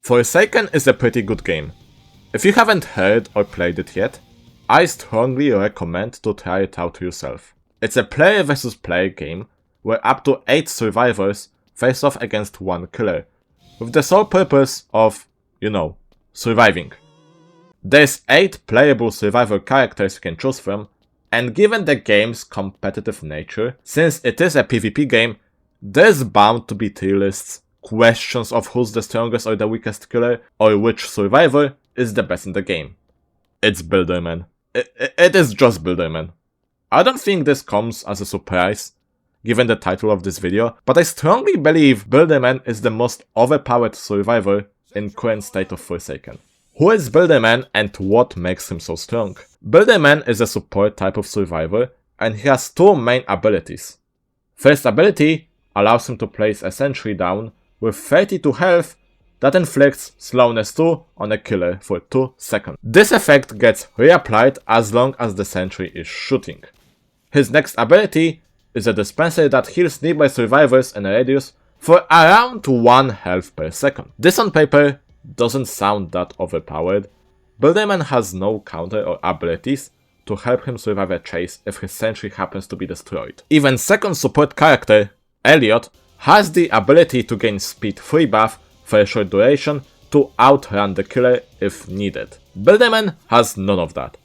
Forsaken is a pretty good game. If you haven't heard or played it yet, I strongly recommend to try it out yourself. It's a player versus player game where up to 8 survivors face off against one killer, with the sole purpose of, surviving. There's 8 playable survivor characters you can choose from, and given the game's competitive nature, since it is a PvP game, there's bound to be tier lists, questions of who's the strongest or the weakest killer, or which survivor is the best in the game. It's Builderman. It is just Builderman. I don't think this comes as a surprise, given the title of this video, but I strongly believe Builderman is the most overpowered survivor in current state of Forsaken. Who is Builderman and what makes him so strong? Builderman is a support type of survivor, and he has 2 main abilities. First ability allows him to place a sentry down with 32 health that inflicts slowness 2 on a killer for 2 seconds. This effect gets reapplied as long as the sentry is shooting. His next ability is a dispenser that heals nearby survivors in a radius for around 1 health per second. This on paper doesn't sound that overpowered. Builderman has no counter or abilities to help him survive a chase if his sentry happens to be destroyed. Even second support character, Elliot, has the ability to gain speed 3 buff for a short duration to outrun the killer if needed. Builderman has none of that.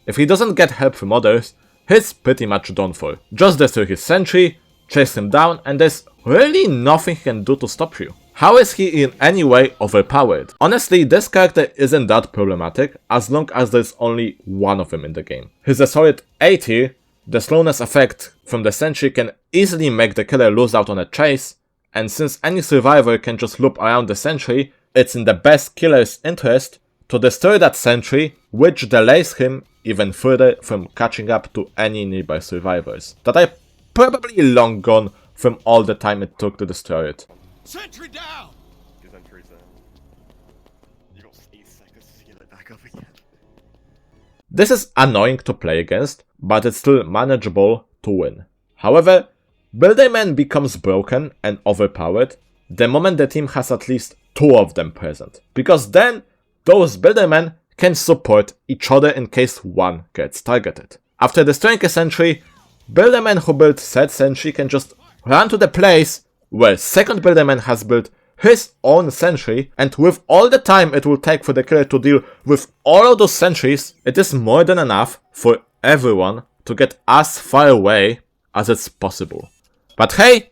If he doesn't get help from others, he's pretty much done for. Just destroy his sentry, chase him down, and there's really nothing he can do to stop you. How is he in any way overpowered? Honestly, this character isn't that problematic as long as there's only one of him in the game. He's a solid A tier. The slowness effect from the sentry can easily make the killer lose out on a chase, and since any survivor can just loop around the sentry, it's in the best killer's interest to destroy that sentry, which delays him even further from catching up to any nearby survivors that are probably long gone from all the time it took to destroy it. Sentry down! This is annoying to play against, but it's still manageable to win. However, Builderman becomes broken and overpowered the moment the team has at least 2 of them present, because then those Buildermen can support each other in case one gets targeted. After destroying a sentry, Builderman who built said sentry can just run to the place where second Builderman has built his own sentry, and with all the time it will take for the killer to deal with all of those sentries, it is more than enough for everyone to get as far away as it's possible. But hey,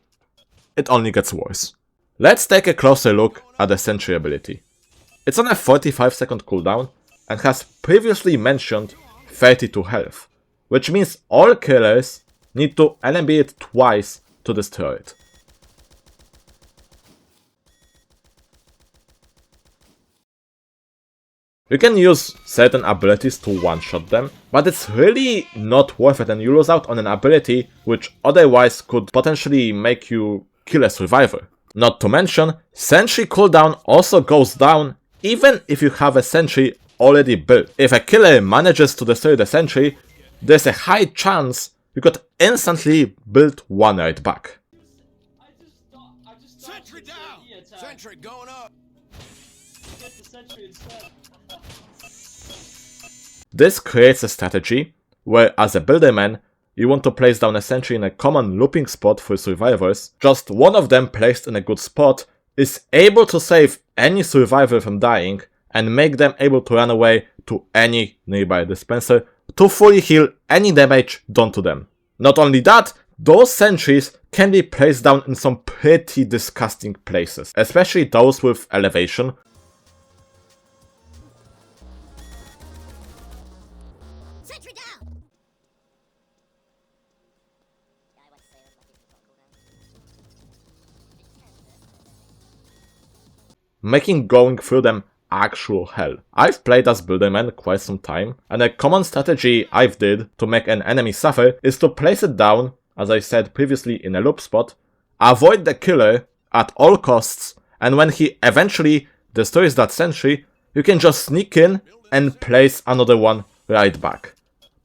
it only gets worse. Let's take a closer look at the sentry ability. It's on a 45-second cooldown and has previously mentioned 32 health, which means all killers need to LMB it twice to destroy it. You can use certain abilities to one-shot them, but it's really not worth it and you lose out on an ability which otherwise could potentially make you kill a survivor. Not to mention, sentry cooldown also goes down even if you have a sentry already built. If a killer manages to destroy the sentry, there's a high chance you could instantly build one right back. Sentry down! Sentry going up! Get the sentry instead. This creates a strategy where, as a Builderman, you want to place down a sentry in a common looping spot for survivors. Just one of them placed in a good spot is able to save any survivor from dying and make them able to run away to any nearby dispenser to fully heal any damage done to them. Not only that, those sentries can be placed down in some pretty disgusting places, especially those with elevation. Sentry down! Making going through them actual hell. I've played as Builderman quite some time, and a common strategy I've did to make an enemy suffer is to place it down, as I said previously, in a loop spot, avoid the killer at all costs, and when he eventually destroys that sentry, you can just sneak in and place another one right back.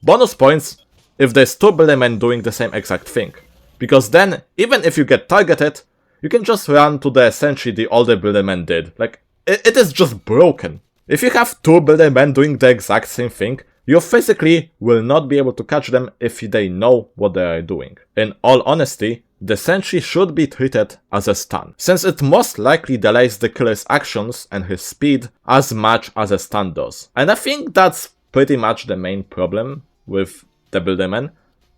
Bonus points if there's 2 Buildermen doing the same exact thing, because then, even if you get targeted, you can just run to the sentry the older Builderman did, like it is just broken. If you have two Buildermen doing the exact same thing, you physically will not be able to catch them if they know what they are doing. In all honesty, the sentry should be treated as a stun, since it most likely delays the killer's actions and his speed as much as a stun does. And I think that's pretty much the main problem with the Builderman.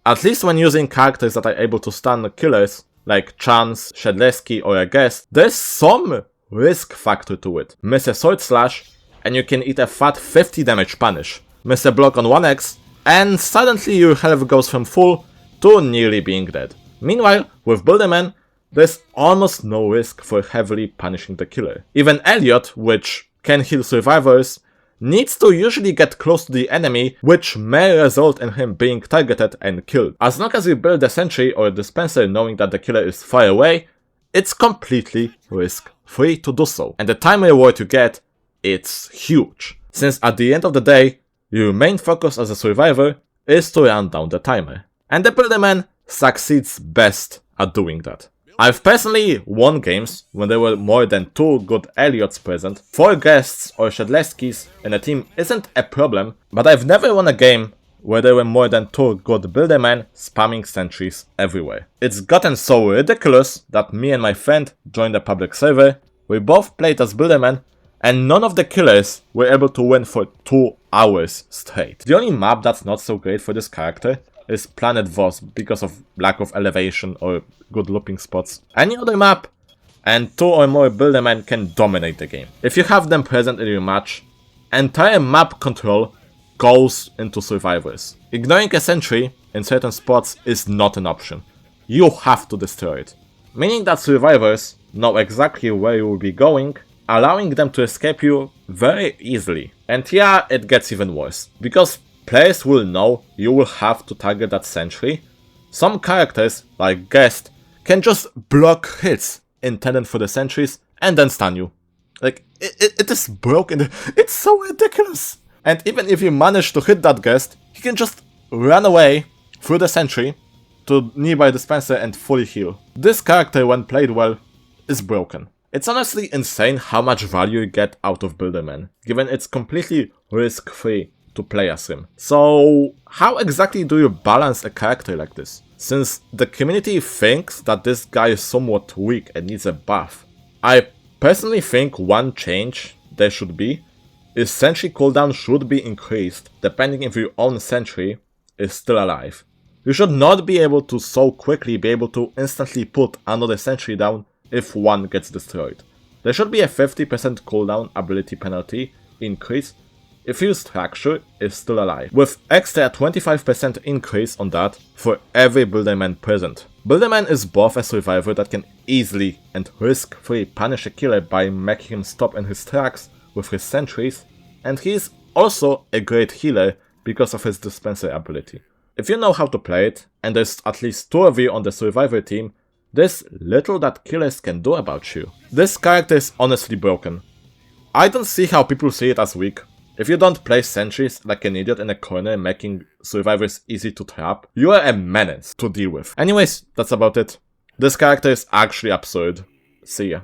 At least when using characters that are able to stun killers, like Chance, Shedleski or a guest, there's some risk factor to it. Miss a sword slash and you can eat a fat 50 damage punish. Miss a block on 1x and suddenly your health goes from full to nearly being dead. Meanwhile, with Builderman, there's almost no risk for heavily punishing the killer. Even Elliot, which can heal survivors, needs to usually get close to the enemy, which may result in him being targeted and killed. As long as you build a sentry or a dispenser knowing that the killer is far away, it's completely risk-free to do so. And the time reward you get, it's huge. Since at the end of the day, your main focus as a survivor is to run down the timer. And the Builderman succeeds best at doing that. I've personally won games when there were more than 2 good Elliots present. 4 guests or Shedleskis in a team isn't a problem, but I've never won a game where there were more than 2 good Buildermen spamming sentries everywhere. It's gotten so ridiculous that me and my friend joined a public server, we both played as Buildermen, and none of the killers were able to win for 2 hours straight. The only map that's not so great for this character is Planet Voss because of lack of elevation or good looping spots. Any other map and 2 or more Buildermen can dominate the game. If you have them present in your match, entire map control goes into survivors. Ignoring a sentry in certain spots is not an option. You have to destroy it. Meaning that survivors know exactly where you will be going, allowing them to escape you very easily. And yeah, it gets even worse, because players will know you will have to target that sentry. Some characters, like Guest, can just block hits intended for the sentries and then stun you. Like, it is broken. It's so ridiculous. And even if you manage to hit that Guest, he can just run away through the sentry to nearby dispenser and fully heal. This character, when played well, is broken. It's honestly insane how much value you get out of Builderman, given it's completely risk-free to play as him. So how exactly do you balance a character like this? Since the community thinks that this guy is somewhat weak and needs a buff, I personally think one change there should be is sentry cooldown should be increased depending if your own sentry is still alive. You should not be able to so quickly be able to instantly put another sentry down if one gets destroyed. There should be a 50% cooldown ability penalty increase if your structure is still alive, with extra 25% increase on that for every Builderman present. Builderman is both a survivor that can easily and risk-free punish a killer by making him stop in his tracks with his sentries, and he is also a great healer because of his dispenser ability. If you know how to play it, and there's at least 2 of you on the survivor team, there's little that killers can do about you. This character is honestly broken. I don't see how people see it as weak. If you don't play sentries like an idiot in a corner making survivors easy to trap, you are a menace to deal with. Anyways, that's about it. This character is actually absurd. See ya.